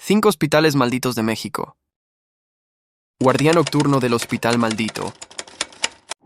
5 hospitales malditos de México. Guardián nocturno del hospital maldito.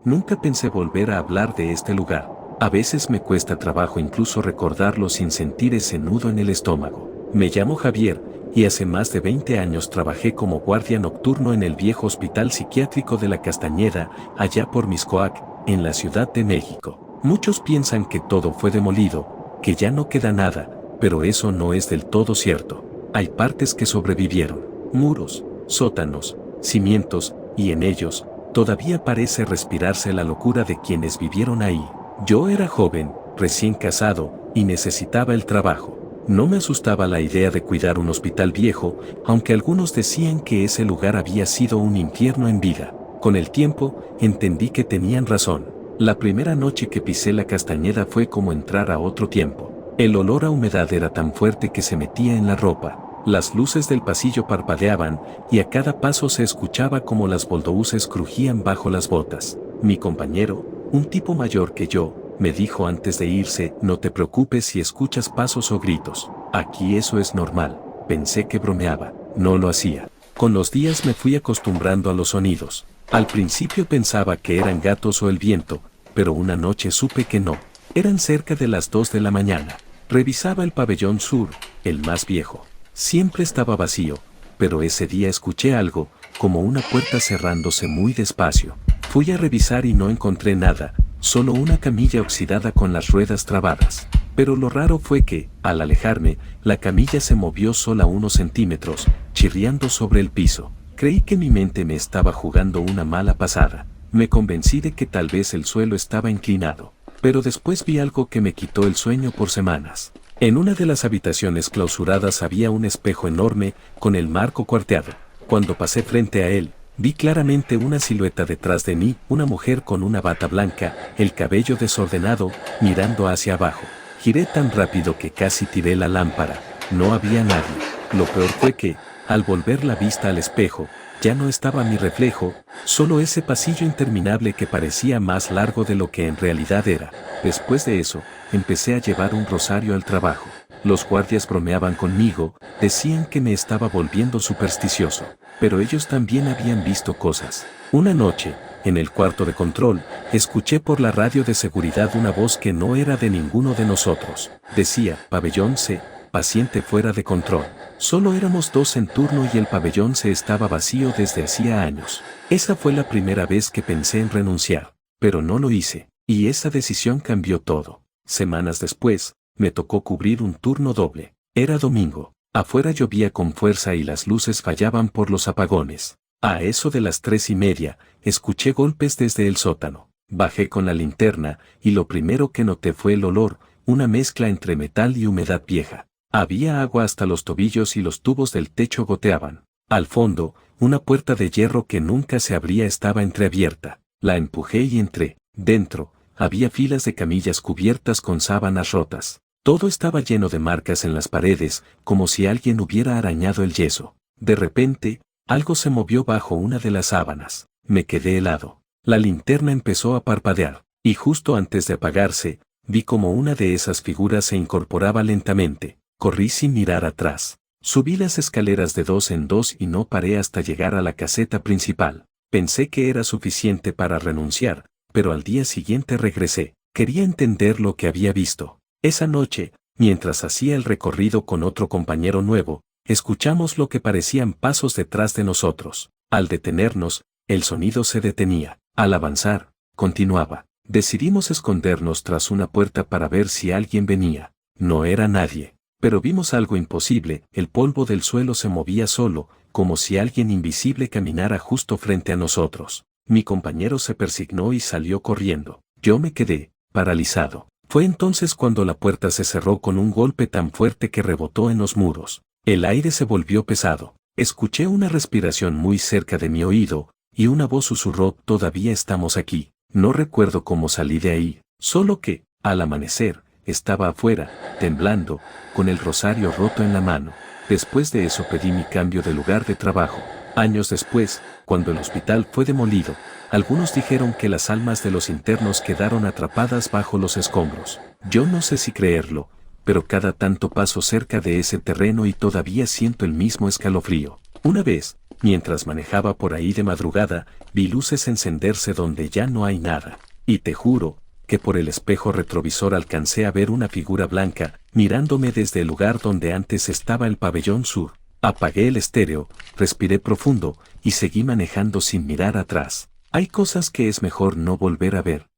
Nunca pensé volver a hablar de este lugar. A veces me cuesta trabajo incluso recordarlo sin sentir ese nudo en el estómago. Me llamo Javier, y hace más de 20 años trabajé como guardia nocturno en el viejo hospital psiquiátrico de La Castañeda, allá por Mixcoac, en la Ciudad de México. Muchos piensan que todo fue demolido, que ya no queda nada, pero eso no es del todo cierto. Hay partes que sobrevivieron, muros, sótanos, cimientos, y en ellos, todavía parece respirarse la locura de quienes vivieron ahí. Yo era joven, recién casado, y necesitaba el trabajo. No me asustaba la idea de cuidar un hospital viejo, aunque algunos decían que ese lugar había sido un infierno en vida. Con el tiempo, entendí que tenían razón. La primera noche que pisé La Castañeda fue como entrar a otro tiempo. El olor a humedad era tan fuerte que se metía en la ropa. Las luces del pasillo parpadeaban, y a cada paso se escuchaba como las bulldoces crujían bajo las botas. Mi compañero, un tipo mayor que yo, me dijo antes de irse: no te preocupes si escuchas pasos o gritos. Aquí eso es normal. Pensé que bromeaba. No lo hacía. Con los días me fui acostumbrando a los sonidos. Al principio pensaba que eran gatos o el viento, pero una noche supe que no. Eran cerca de las 2 de la mañana. Revisaba el pabellón sur, el más viejo. Siempre estaba vacío, pero ese día escuché algo, como una puerta cerrándose muy despacio. Fui a revisar y no encontré nada, solo una camilla oxidada con las ruedas trabadas. Pero lo raro fue que, al alejarme, la camilla se movió sola unos centímetros, chirriando sobre el piso. Creí que mi mente me estaba jugando una mala pasada. Me convencí de que tal vez el suelo estaba inclinado. Pero después vi algo que me quitó el sueño por semanas. En una de las habitaciones clausuradas había un espejo enorme, con el marco cuarteado. Cuando pasé frente a él, vi claramente una silueta detrás de mí, una mujer con una bata blanca, el cabello desordenado, mirando hacia abajo. Giré tan rápido que casi tiré la lámpara. No había nadie. Lo peor fue que, al volver la vista al espejo, ya no estaba mi reflejo, solo ese pasillo interminable que parecía más largo de lo que en realidad era. Después de eso, empecé a llevar un rosario al trabajo. Los guardias bromeaban conmigo, decían que me estaba volviendo supersticioso, pero ellos también habían visto cosas. Una noche, en el cuarto de control, escuché por la radio de seguridad una voz que no era de ninguno de nosotros. Decía: pabellón C, paciente fuera de control. Solo éramos 2 en turno y el pabellón C estaba vacío desde hacía años. Esa fue la primera vez que pensé en renunciar, pero no lo hice, y esa decisión cambió todo. Semanas después, me tocó cubrir un turno doble. Era domingo, afuera llovía con fuerza y las luces fallaban por los apagones. A eso de las 3:30, escuché golpes desde el sótano. Bajé con la linterna, y lo primero que noté fue el olor, una mezcla entre metal y humedad vieja. Había agua hasta los tobillos y los tubos del techo goteaban. Al fondo, una puerta de hierro que nunca se abría estaba entreabierta. La empujé y entré. Dentro, había filas de camillas cubiertas con sábanas rotas. Todo estaba lleno de marcas en las paredes, como si alguien hubiera arañado el yeso. De repente, algo se movió bajo una de las sábanas. Me quedé helado. La linterna empezó a parpadear, y justo antes de apagarse, vi como una de esas figuras se incorporaba lentamente. Corrí sin mirar atrás. Subí las escaleras de 2 en 2 y no paré hasta llegar a la caseta principal. Pensé que era suficiente para renunciar, pero al día siguiente regresé. Quería entender lo que había visto. Esa noche, mientras hacía el recorrido con otro compañero nuevo, escuchamos lo que parecían pasos detrás de nosotros. Al detenernos, el sonido se detenía. Al avanzar, continuaba. Decidimos escondernos tras una puerta para ver si alguien venía. No era nadie. Pero vimos algo imposible: el polvo del suelo se movía solo, como si alguien invisible caminara justo frente a nosotros. Mi compañero se persignó y salió corriendo. Yo me quedé, paralizado. Fue entonces cuando la puerta se cerró con un golpe tan fuerte que rebotó en los muros. El aire se volvió pesado. Escuché una respiración muy cerca de mi oído, y una voz susurró: todavía estamos aquí. No recuerdo cómo salí de ahí, solo que, al amanecer, estaba afuera, temblando, con el rosario roto en la mano. Después de eso pedí mi cambio de lugar de trabajo. Años después, cuando el hospital fue demolido, algunos dijeron que las almas de los internos quedaron atrapadas bajo los escombros. Yo no sé si creerlo, pero cada tanto paso cerca de ese terreno y todavía siento el mismo escalofrío. Una vez, mientras manejaba por ahí de madrugada, vi luces encenderse donde ya no hay nada. Y te juro que por el espejo retrovisor alcancé a ver una figura blanca, mirándome desde el lugar donde antes estaba el pabellón sur. Apagué el estéreo, respiré profundo y seguí manejando sin mirar atrás. Hay cosas que es mejor no volver a ver.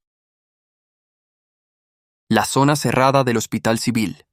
La zona cerrada del Hospital Civil.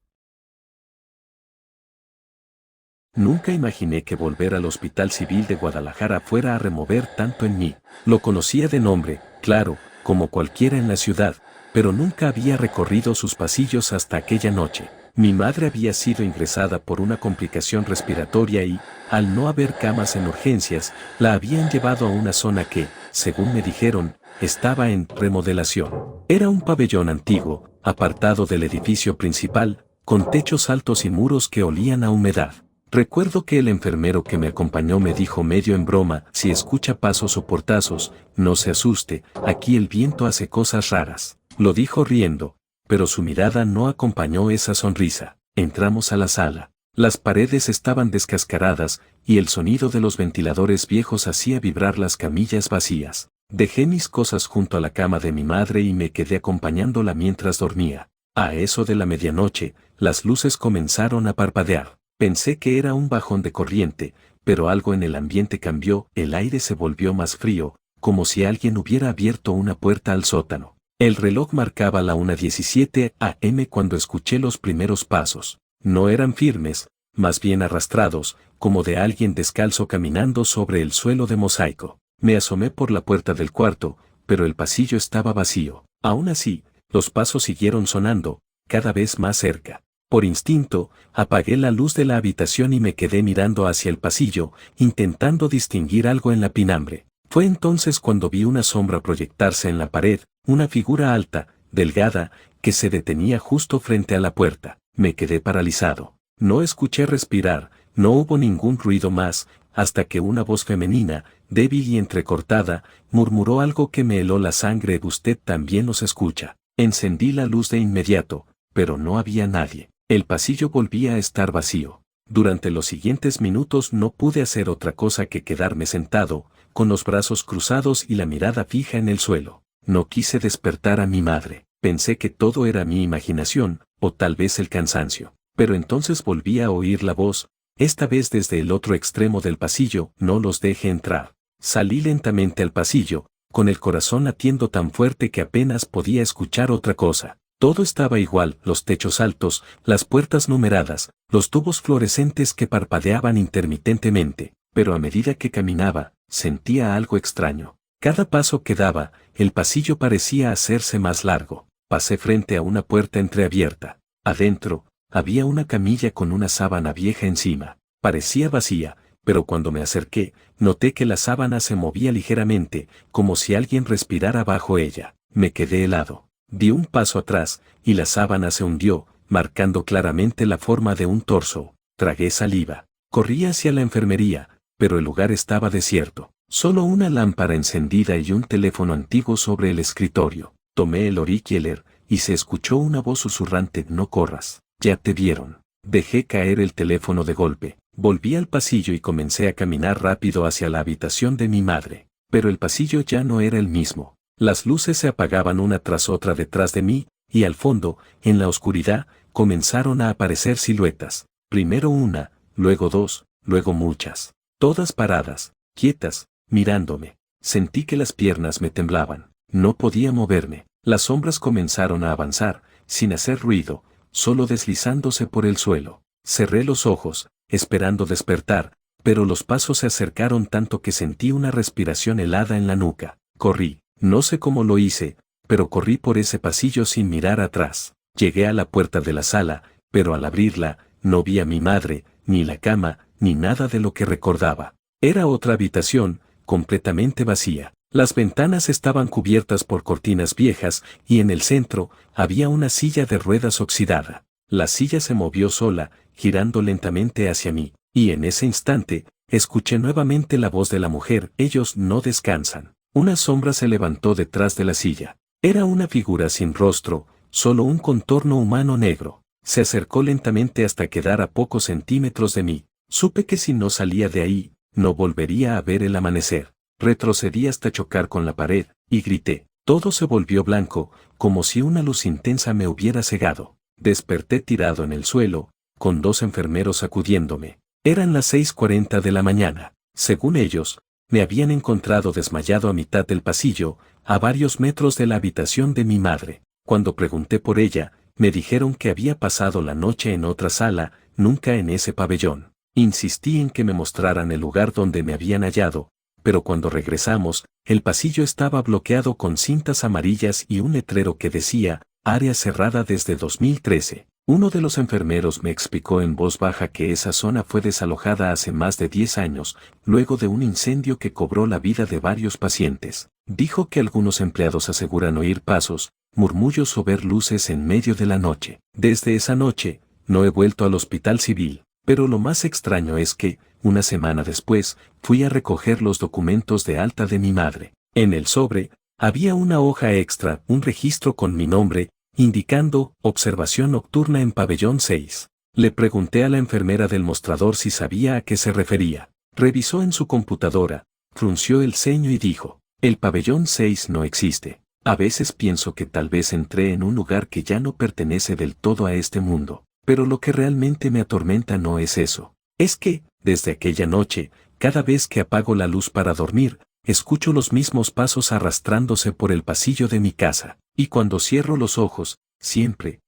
Nunca imaginé que volver al Hospital Civil de Guadalajara fuera a remover tanto en mí. Lo conocía de nombre, claro, como cualquiera en la ciudad, pero nunca había recorrido sus pasillos hasta aquella noche. Mi madre había sido ingresada por una complicación respiratoria y, al no haber camas en urgencias, la habían llevado a una zona que, según me dijeron, estaba en remodelación. Era un pabellón antiguo, apartado del edificio principal, con techos altos y muros que olían a humedad. Recuerdo que el enfermero que me acompañó me dijo medio en broma: si escucha pasos o portazos, no se asuste, aquí el viento hace cosas raras. Lo dijo riendo, pero su mirada no acompañó esa sonrisa. Entramos a la sala. Las paredes estaban descascaradas y el sonido de los ventiladores viejos hacía vibrar las camillas vacías. Dejé mis cosas junto a la cama de mi madre y me quedé acompañándola mientras dormía. A eso de la medianoche, las luces comenzaron a parpadear. Pensé que era un bajón de corriente, pero algo en el ambiente cambió, el aire se volvió más frío, como si alguien hubiera abierto una puerta al sótano. El reloj marcaba la 1:17 a.m. cuando escuché los primeros pasos. No eran firmes, más bien arrastrados, como de alguien descalzo caminando sobre el suelo de mosaico. Me asomé por la puerta del cuarto, pero el pasillo estaba vacío. Aún así, los pasos siguieron sonando, cada vez más cerca. Por instinto, apagué la luz de la habitación y me quedé mirando hacia el pasillo, intentando distinguir algo en la pinambre. Fue entonces cuando vi una sombra proyectarse en la pared, una figura alta, delgada, que se detenía justo frente a la puerta. Me quedé paralizado. No escuché respirar, no hubo ningún ruido más, hasta que una voz femenina, débil y entrecortada, murmuró algo que me heló la sangre. Usted también los escucha. Encendí la luz de inmediato, pero no había nadie. El pasillo volvía a estar vacío. Durante los siguientes minutos no pude hacer otra cosa que quedarme sentado, con los brazos cruzados y la mirada fija en el suelo. No quise despertar a mi madre. Pensé que todo era mi imaginación, o tal vez el cansancio. Pero entonces volví a oír la voz, esta vez desde el otro extremo del pasillo: no los deje entrar. Salí lentamente al pasillo, con el corazón latiendo tan fuerte que apenas podía escuchar otra cosa. Todo estaba igual: los techos altos, las puertas numeradas, los tubos fluorescentes que parpadeaban intermitentemente, pero a medida que caminaba, sentía algo extraño. Cada paso que daba, el pasillo parecía hacerse más largo. Pasé frente a una puerta entreabierta. Adentro, había una camilla con una sábana vieja encima. Parecía vacía, pero cuando me acerqué, noté que la sábana se movía ligeramente, como si alguien respirara bajo ella. Me quedé helado. Di un paso atrás, y la sábana se hundió, marcando claramente la forma de un torso. Tragué saliva. Corrí hacia la enfermería, pero el lugar estaba desierto. Solo una lámpara encendida y un teléfono antiguo sobre el escritorio. Tomé el auricular, y se escuchó una voz susurrante: no corras, ya te vieron. Dejé caer el teléfono de golpe. Volví al pasillo y comencé a caminar rápido hacia la habitación de mi madre. Pero el pasillo ya no era el mismo. Las luces se apagaban una tras otra detrás de mí, y al fondo, en la oscuridad, comenzaron a aparecer siluetas. Primero una, luego dos, luego muchas. Todas paradas, quietas, mirándome. Sentí que las piernas me temblaban. No podía moverme. Las sombras comenzaron a avanzar, sin hacer ruido, solo deslizándose por el suelo. Cerré los ojos, esperando despertar, pero los pasos se acercaron tanto que sentí una respiración helada en la nuca. Corrí. No sé cómo lo hice, pero corrí por ese pasillo sin mirar atrás. Llegué a la puerta de la sala, pero al abrirla, no vi a mi madre, ni la cama, ni nada de lo que recordaba. Era otra habitación, completamente vacía. Las ventanas estaban cubiertas por cortinas viejas, y en el centro, había una silla de ruedas oxidada. La silla se movió sola, girando lentamente hacia mí, y en ese instante, escuché nuevamente la voz de la mujer: ellos no descansan. Una sombra se levantó detrás de la silla. Era una figura sin rostro, solo un contorno humano negro. Se acercó lentamente hasta quedar a pocos centímetros de mí. Supe que si no salía de ahí, no volvería a ver el amanecer. Retrocedí hasta chocar con la pared, y grité. Todo se volvió blanco, como si una luz intensa me hubiera cegado. Desperté tirado en el suelo, con 2 enfermeros acudiéndome. Eran las 6:40 de la mañana. Según ellos, me habían encontrado desmayado a mitad del pasillo, a varios metros de la habitación de mi madre. Cuando pregunté por ella, me dijeron que había pasado la noche en otra sala, nunca en ese pabellón. Insistí en que me mostraran el lugar donde me habían hallado, pero cuando regresamos, el pasillo estaba bloqueado con cintas amarillas y un letrero que decía, área cerrada desde 2013. Uno de los enfermeros me explicó en voz baja que esa zona fue desalojada hace más de 10 años, luego de un incendio que cobró la vida de varios pacientes. Dijo que algunos empleados aseguran oír pasos, murmullos o ver luces en medio de la noche. Desde esa noche, no he vuelto al hospital civil. Pero lo más extraño es que, una semana después, fui a recoger los documentos de alta de mi madre. En el sobre, había una hoja extra, un registro con mi nombre, indicando observación nocturna en pabellón 6. Le pregunté a la enfermera del mostrador si sabía a qué se refería. Revisó en su computadora, frunció el ceño y dijo, el pabellón 6 no existe. A veces pienso que tal vez entré en un lugar que ya no pertenece del todo a este mundo. Pero lo que realmente me atormenta no es eso. Es que, desde aquella noche, cada vez que apago la luz para dormir, escucho los mismos pasos arrastrándose por el pasillo de mi casa. Y cuando cierro los ojos, siempre,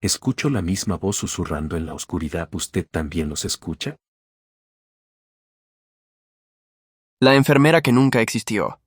escucho la misma voz susurrando en la oscuridad. ¿Usted también los escucha? La enfermera que nunca existió.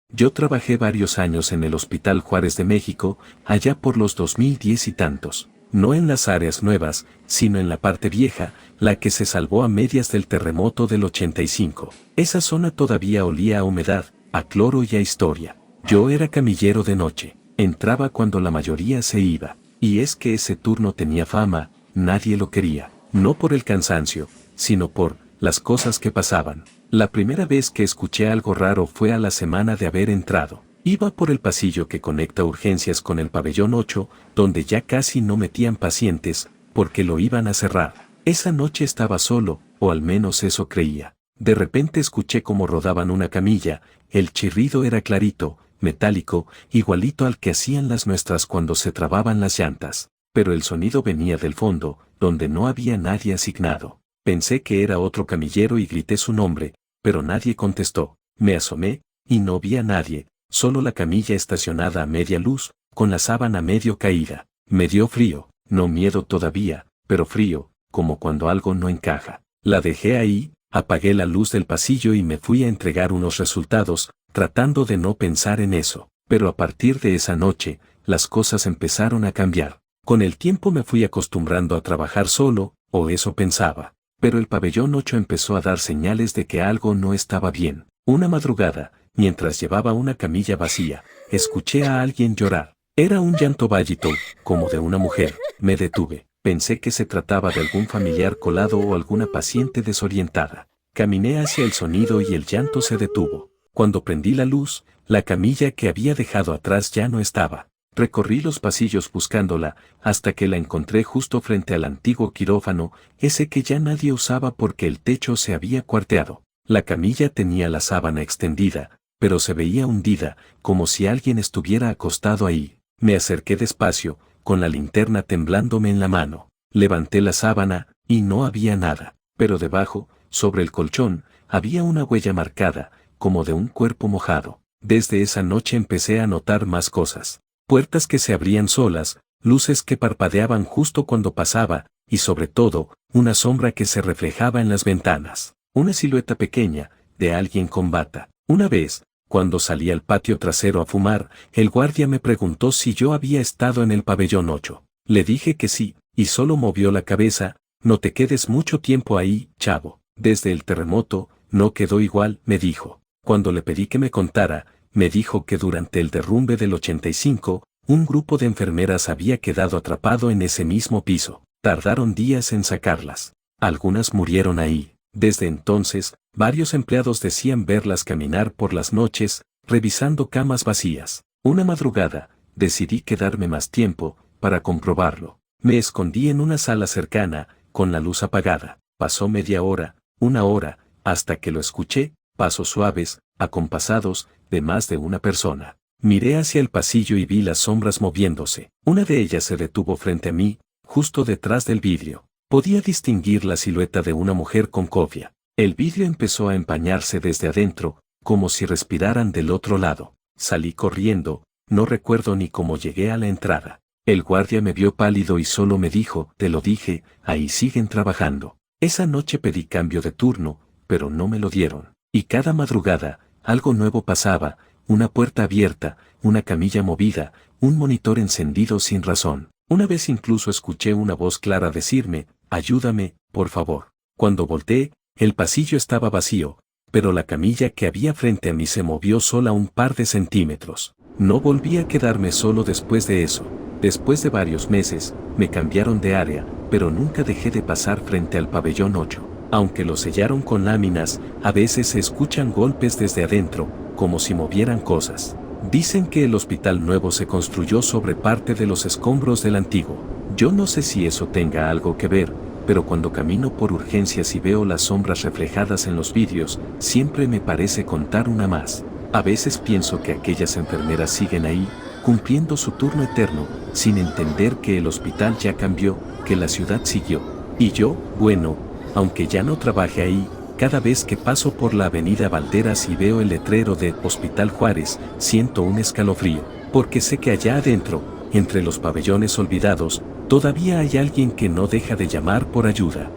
Yo trabajé varios años en el Hospital Juárez de México, allá por los 2010 y tantos. No en las áreas nuevas, sino en la parte vieja, la que se salvó a medias del terremoto del 85. Esa zona todavía olía a humedad, a cloro y a historia. Yo era camillero de noche. Entraba cuando la mayoría se iba. Y es que ese turno tenía fama, nadie lo quería. No por el cansancio, sino por las cosas que pasaban. La primera vez que escuché algo raro fue a la semana de haber entrado. Iba por el pasillo que conecta urgencias con el pabellón 8, donde ya casi no metían pacientes, porque lo iban a cerrar. Esa noche estaba solo, o al menos eso creía. De repente escuché cómo rodaban una camilla, el chirrido era clarito, metálico, igualito al que hacían las nuestras cuando se trababan las llantas. Pero el sonido venía del fondo, donde no había nadie asignado. Pensé que era otro camillero y grité su nombre, pero nadie contestó. Me asomé, y no vi a nadie, solo la camilla estacionada a media luz, con la sábana medio caída. Me dio frío, no miedo todavía, pero frío, como cuando algo no encaja. La dejé ahí, apagué la luz del pasillo y me fui a entregar unos resultados, tratando de no pensar en eso. Pero a partir de esa noche, las cosas empezaron a cambiar. Con el tiempo me fui acostumbrando a trabajar solo, o eso pensaba. Pero el pabellón 8 empezó a dar señales de que algo no estaba bien. Una madrugada, mientras llevaba una camilla vacía, escuché a alguien llorar. Era un llanto bajito, como de una mujer. Me detuve. Pensé que se trataba de algún familiar colado o alguna paciente desorientada. Caminé hacia el sonido y el llanto se detuvo. Cuando prendí la luz, la camilla que había dejado atrás ya no estaba. Recorrí los pasillos buscándola, hasta que la encontré justo frente al antiguo quirófano, ese que ya nadie usaba porque el techo se había cuarteado. La camilla tenía la sábana extendida, pero se veía hundida, como si alguien estuviera acostado ahí. Me acerqué despacio, con la linterna temblándome en la mano. Levanté la sábana, y no había nada. Pero debajo, sobre el colchón, había una huella marcada, como de un cuerpo mojado. Desde esa noche empecé a notar más cosas. Puertas que se abrían solas, luces que parpadeaban justo cuando pasaba, y sobre todo, una sombra que se reflejaba en las ventanas. Una silueta pequeña, de alguien con bata. Una vez, cuando salí al patio trasero a fumar, el guardia me preguntó si yo había estado en el pabellón 8. Le dije que sí, y solo movió la cabeza. No te quedes mucho tiempo ahí, chavo. Desde el terremoto, no quedó igual, me dijo. Cuando le pedí que me contara, me dijo que durante el derrumbe del 85, un grupo de enfermeras había quedado atrapado en ese mismo piso. Tardaron días en sacarlas. Algunas murieron ahí. Desde entonces, varios empleados decían verlas caminar por las noches, revisando camas vacías. Una madrugada, decidí quedarme más tiempo, para comprobarlo. Me escondí en una sala cercana, con la luz apagada. Pasó media hora, una hora, hasta que lo escuché, pasos suaves, acompasados, de más de una persona. Miré hacia el pasillo y vi las sombras moviéndose. Una de ellas se detuvo frente a mí, justo detrás del vidrio. Podía distinguir la silueta de una mujer con cofia. El vidrio empezó a empañarse desde adentro, como si respiraran del otro lado. Salí corriendo, no recuerdo ni cómo llegué a la entrada. El guardia me vio pálido y solo me dijo, te lo dije, ahí siguen trabajando. Esa noche pedí cambio de turno, pero no me lo dieron. Y cada madrugada, algo nuevo pasaba, una puerta abierta, una camilla movida, un monitor encendido sin razón. Una vez incluso escuché una voz clara decirme, ayúdame, por favor. Cuando volteé, el pasillo estaba vacío, pero la camilla que había frente a mí se movió sola un par de centímetros. No volví a quedarme solo después de eso. Después de varios meses, me cambiaron de área, pero nunca dejé de pasar frente al pabellón 8. Aunque lo sellaron con láminas, a veces se escuchan golpes desde adentro, como si movieran cosas. Dicen que el hospital nuevo se construyó sobre parte de los escombros del antiguo. Yo no sé si eso tenga algo que ver, pero cuando camino por urgencias y veo las sombras reflejadas en los vidrios, siempre me parece contar una más. A veces pienso que aquellas enfermeras siguen ahí, cumpliendo su turno eterno, sin entender que el hospital ya cambió, que la ciudad siguió. Y yo, bueno, aunque ya no trabaje ahí, cada vez que paso por la avenida Valderas y veo el letrero de Hospital Juárez, siento un escalofrío, porque sé que allá adentro, entre los pabellones olvidados, todavía hay alguien que no deja de llamar por ayuda.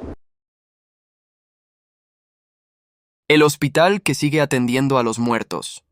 El hospital que sigue atendiendo a los muertos.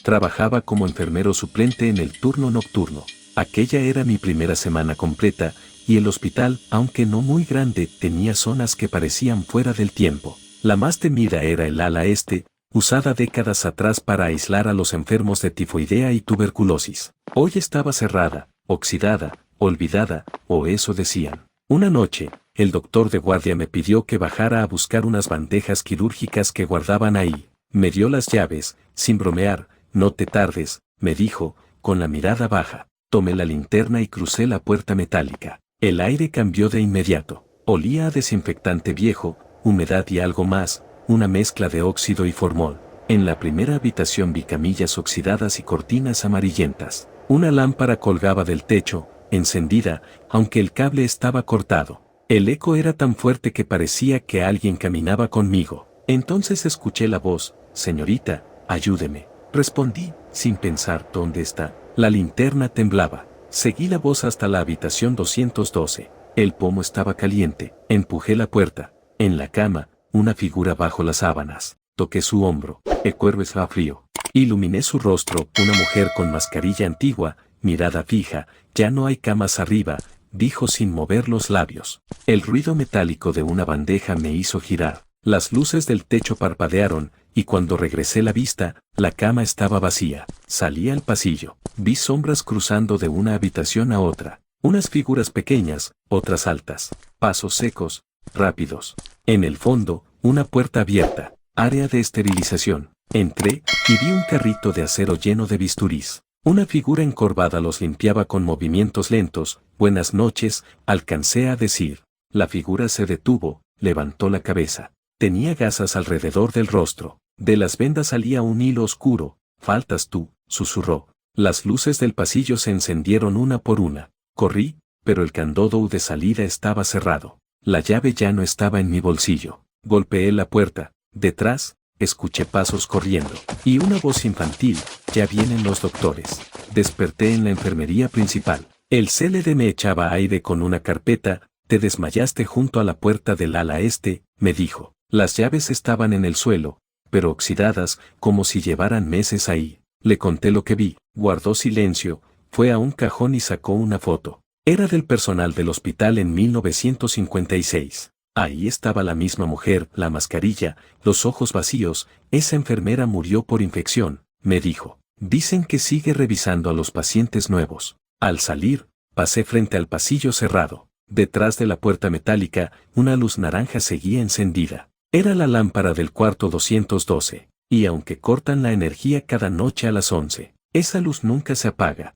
Trabajaba como enfermero suplente en el turno nocturno. Aquella era mi primera semana completa, y el hospital, aunque no muy grande, tenía zonas que parecían fuera del tiempo. La más temida era el ala este, usada décadas atrás para aislar a los enfermos de tifoidea y tuberculosis. Hoy estaba cerrada, oxidada, olvidada, o eso decían. Una noche, el doctor de guardia me pidió que bajara a buscar unas bandejas quirúrgicas que guardaban ahí. Me dio las llaves, sin bromear, no te tardes, me dijo, con la mirada baja. Tomé la linterna y crucé la puerta metálica. El aire cambió de inmediato. Olía a desinfectante viejo, humedad y algo más, una mezcla de óxido y formol. En la primera habitación vi camillas oxidadas y cortinas amarillentas. Una lámpara colgaba del techo, encendida, aunque el cable estaba cortado. El eco era tan fuerte que parecía que alguien caminaba conmigo. Entonces escuché la voz, señorita, ayúdeme. Respondí, sin pensar dónde está. La linterna temblaba. Seguí la voz hasta la habitación 212. El pomo estaba caliente. Empujé la puerta. En la cama, una figura bajo las sábanas. Toqué su hombro. El cuerpo estaba frío. Iluminé su rostro, una mujer con mascarilla antigua, mirada fija. Ya no hay camas arriba, dijo sin mover los labios. El ruido metálico de una bandeja me hizo girar. Las luces del techo parpadearon, y cuando regresé la vista, la cama estaba vacía. Salí al pasillo. Vi sombras cruzando de una habitación a otra. Unas figuras pequeñas, otras altas. Pasos secos, rápidos. En el fondo, una puerta abierta. Área de esterilización. Entré, y vi un carrito de acero lleno de bisturís. Una figura encorvada los limpiaba con movimientos lentos. Buenas noches, alcancé a decir. La figura se detuvo, levantó la cabeza. Tenía gasas alrededor del rostro. De las vendas salía un hilo oscuro. Faltas tú, susurró. Las luces del pasillo se encendieron una por una. Corrí, pero el candado de salida estaba cerrado. La llave ya no estaba en mi bolsillo. Golpeé la puerta. Detrás, escuché pasos corriendo. Y una voz infantil, ya vienen los doctores. Desperté en la enfermería principal. El CLD me echaba aire con una carpeta. Te desmayaste junto a la puerta del ala este, me dijo. Las llaves estaban en el suelo, pero oxidadas, como si llevaran meses ahí. Le conté lo que vi, guardó silencio, fue a un cajón y sacó una foto. Era del personal del hospital en 1956. Ahí estaba la misma mujer, la mascarilla, los ojos vacíos. Esa enfermera murió por infección, me dijo. Dicen que sigue revisando a los pacientes nuevos. Al salir, pasé frente al pasillo cerrado. Detrás de la puerta metálica, una luz naranja seguía encendida. Era la lámpara del cuarto 212. Y aunque cortan la energía cada noche a las 11, esa luz nunca se apaga.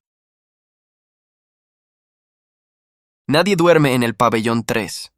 Nadie duerme en el pabellón 3.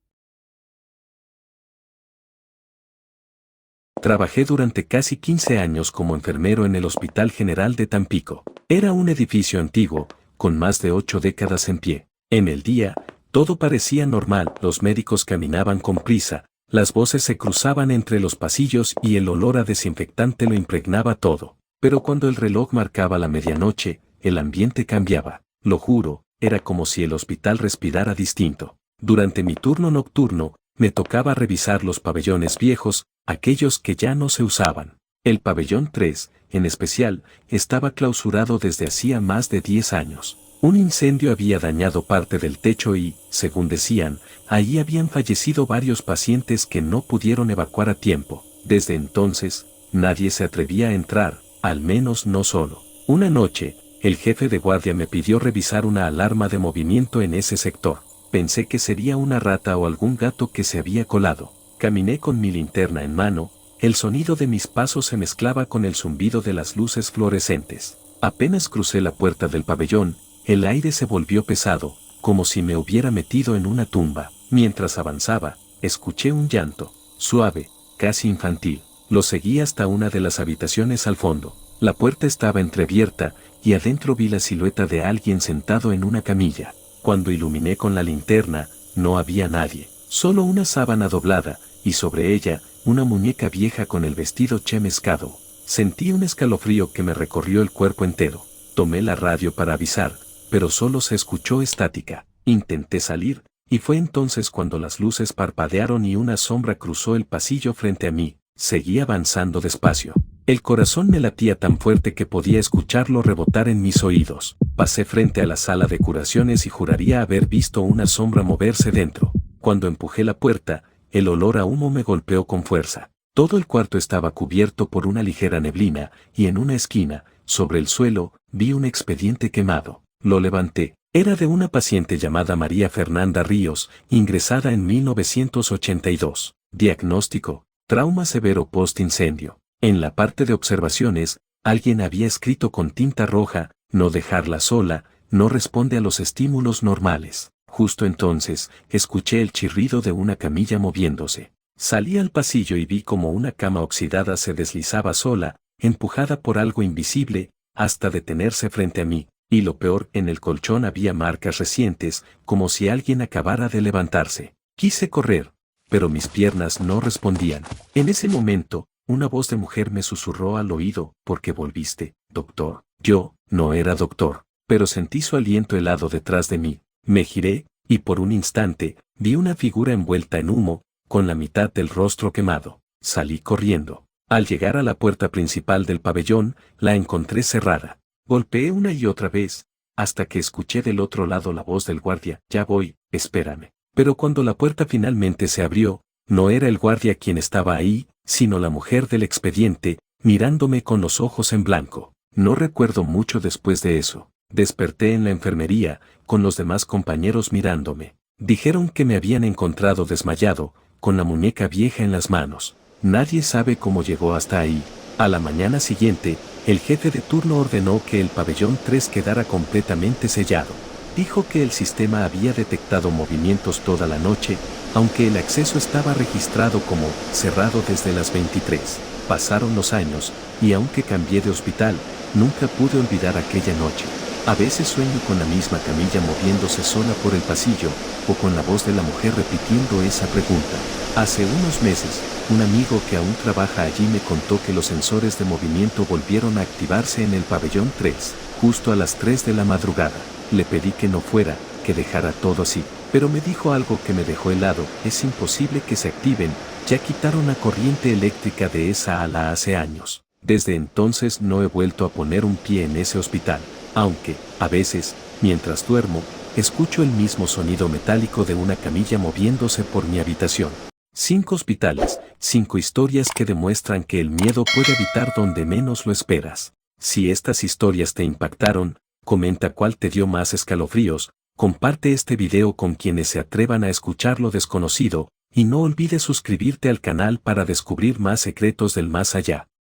Trabajé durante casi 15 años como enfermero en el Hospital General de Tampico. Era un edificio antiguo, con más de 8 décadas en pie. En el día, todo parecía normal, los médicos caminaban con prisa, las voces se cruzaban entre los pasillos y el olor a desinfectante lo impregnaba todo. Pero cuando el reloj marcaba la medianoche, el ambiente cambiaba. Lo juro, era como si el hospital respirara distinto. Durante mi turno nocturno, me tocaba revisar los pabellones viejos, aquellos que ya no se usaban. El pabellón 3, en especial, estaba clausurado desde hacía más de 10 años. Un incendio había dañado parte del techo y, según decían, allí habían fallecido varios pacientes que no pudieron evacuar a tiempo. Desde entonces, nadie se atrevía a entrar, al menos no solo. Una noche, el jefe de guardia me pidió revisar una alarma de movimiento en ese sector. Pensé que sería una rata o algún gato que se había colado. Caminé con mi linterna en mano, el sonido de mis pasos se mezclaba con el zumbido de las luces fluorescentes. Apenas crucé la puerta del pabellón, el aire se volvió pesado, como si me hubiera metido en una tumba. Mientras avanzaba, escuché un llanto, suave, casi infantil. Lo seguí hasta una de las habitaciones al fondo. La puerta estaba entreabierta, y adentro vi la silueta de alguien sentado en una camilla. Cuando iluminé con la linterna, no había nadie, solo una sábana doblada, y sobre ella, una muñeca vieja con el vestido chemescado. Sentí un escalofrío que me recorrió el cuerpo entero. Tomé la radio para avisar, pero solo se escuchó estática. Intenté salir, y fue entonces cuando las luces parpadearon y una sombra cruzó el pasillo frente a mí. Seguí avanzando despacio. El corazón me latía tan fuerte que podía escucharlo rebotar en mis oídos. Pasé frente a la sala de curaciones y juraría haber visto una sombra moverse dentro. Cuando empujé la puerta, el olor a humo me golpeó con fuerza. Todo el cuarto estaba cubierto por una ligera neblina, y en una esquina, sobre el suelo, vi un expediente quemado. Lo levanté. Era de una paciente llamada María Fernanda Ríos, ingresada en 1982. Diagnóstico: trauma severo post-incendio. En la parte de observaciones, alguien había escrito con tinta roja: no dejarla sola, no responde a los estímulos normales. Justo entonces, escuché el chirrido de una camilla moviéndose. Salí al pasillo y vi como una cama oxidada se deslizaba sola, empujada por algo invisible, hasta detenerse frente a mí. Y lo peor, en el colchón había marcas recientes, como si alguien acabara de levantarse. Quise correr, pero mis piernas no respondían. En ese momento, una voz de mujer me susurró al oído: ¿por qué volviste, doctor? Yo no era doctor, pero sentí su aliento helado detrás de mí. Me giré, y por un instante, vi una figura envuelta en humo, con la mitad del rostro quemado. Salí corriendo. Al llegar a la puerta principal del pabellón, la encontré cerrada. Golpeé una y otra vez, hasta que escuché del otro lado la voz del guardia: ya voy, espérame. Pero cuando la puerta finalmente se abrió, no era el guardia quien estaba ahí, sino la mujer del expediente, mirándome con los ojos en blanco. No recuerdo mucho después de eso. Desperté en la enfermería, con los demás compañeros mirándome. Dijeron que me habían encontrado desmayado, con la muñeca vieja en las manos. Nadie sabe cómo llegó hasta ahí. A la mañana siguiente, el jefe de turno ordenó que el pabellón 3 quedara completamente sellado. Dijo que el sistema había detectado movimientos toda la noche, aunque el acceso estaba registrado como cerrado desde las 23. Pasaron los años, y aunque cambié de hospital, nunca pude olvidar aquella noche. A veces sueño con la misma camilla moviéndose sola por el pasillo, o con la voz de la mujer repitiendo esa pregunta. Hace unos meses, un amigo que aún trabaja allí me contó que los sensores de movimiento volvieron a activarse en el pabellón 3, justo a las 3 de la madrugada. Le pedí que no fuera, que dejara todo así, pero me dijo algo que me dejó helado: es imposible que se activen, ya quitaron la corriente eléctrica de esa ala hace años. Desde entonces no he vuelto a poner un pie en ese hospital, aunque, a veces, mientras duermo, escucho el mismo sonido metálico de una camilla moviéndose por mi habitación. 5 hospitales, 5 historias que demuestran que el miedo puede habitar donde menos lo esperas. Si estas historias te impactaron, comenta cuál te dio más escalofríos, comparte este video con quienes se atrevan a escuchar lo desconocido, y no olvides suscribirte al canal para descubrir más secretos del más allá.